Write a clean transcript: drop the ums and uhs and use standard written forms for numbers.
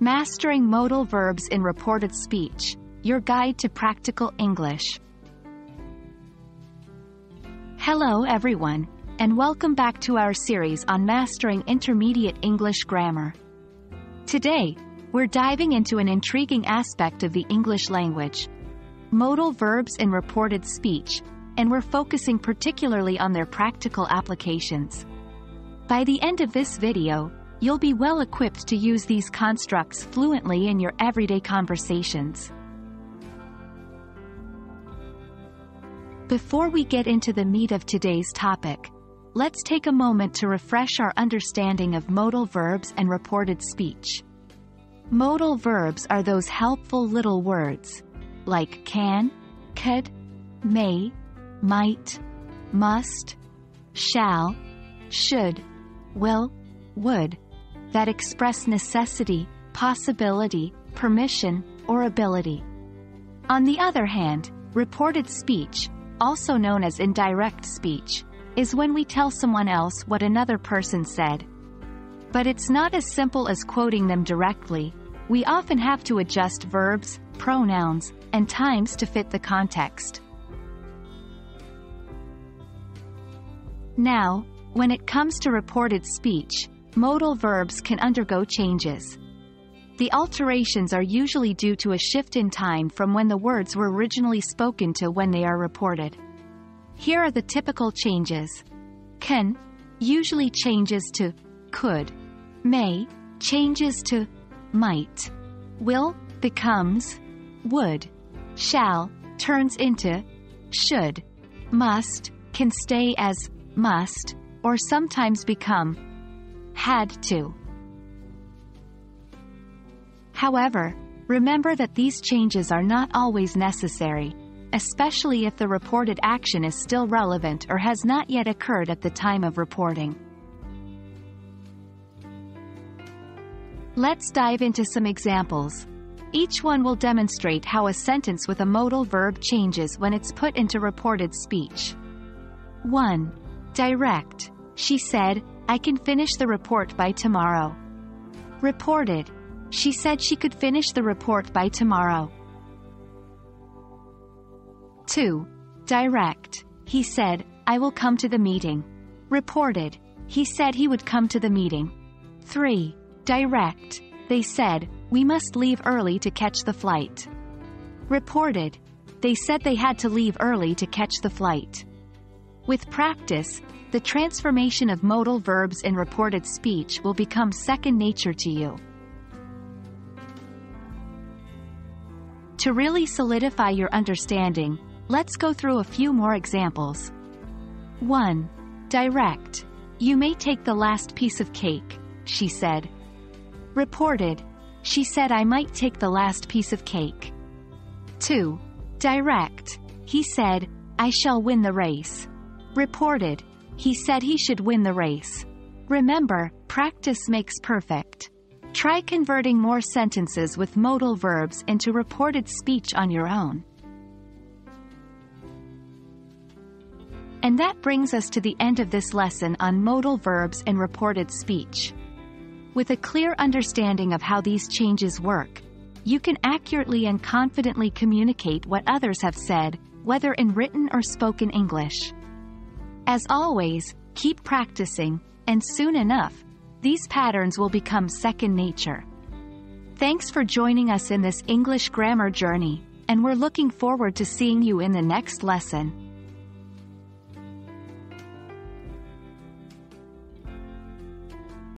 Mastering Modal Verbs in Reported Speech, your guide to practical English. Hello everyone, and welcome back to our series on mastering intermediate English grammar. Today, we're diving into an intriguing aspect of the English language, modal verbs in reported speech, and we're focusing particularly on their practical applications. By the end of this video, you'll be well equipped to use these constructs fluently in your everyday conversations. Before we get into the meat of today's topic, let's take a moment to refresh our understanding of modal verbs and reported speech. Modal verbs are those helpful little words, like can, could, may, might, must, shall, should, will, would, that express necessity, possibility, permission, or ability. On the other hand, reported speech, also known as indirect speech, is when we tell someone else what another person said. But it's not as simple as quoting them directly. We often have to adjust verbs, pronouns, and times to fit the context. Now, when it comes to reported speech, modal verbs can undergo changes. The alterations are usually due to a shift in time from when the words were originally spoken to when they are reported. Here are the typical changes. Can usually changes to could. May changes to might. Will becomes would. Shall turns into should. Must can stay as must, or sometimes become had to. However, remember that these changes are not always necessary, especially if the reported action is still relevant or has not yet occurred at the time of reporting. Let's dive into some examples. Each one will demonstrate how a sentence with a modal verb changes when it's put into reported speech. 1. Direct. She said, I can finish the report by tomorrow. Reported. She said she could finish the report by tomorrow. 2. Direct. He said, I will come to the meeting. Reported. He said he would come to the meeting. 3. Direct. They said, we must leave early to catch the flight. Reported. They said they had to leave early to catch the flight. With practice, the transformation of modal verbs in reported speech will become second nature to you. To really solidify your understanding, let's go through a few more examples. 1. Direct. You may take the last piece of cake, she said. Reported. She said I might take the last piece of cake. 2. Direct. He said, I shall win the race. Reported. He said he should win the race. Remember, practice makes perfect. Try converting more sentences with modal verbs into reported speech on your own. And that brings us to the end of this lesson on modal verbs in reported speech. With a clear understanding of how these changes work, you can accurately and confidently communicate what others have said, whether in written or spoken English. As always, keep practicing, and soon enough, these patterns will become second nature. Thanks for joining us in this English grammar journey, and we're looking forward to seeing you in the next lesson.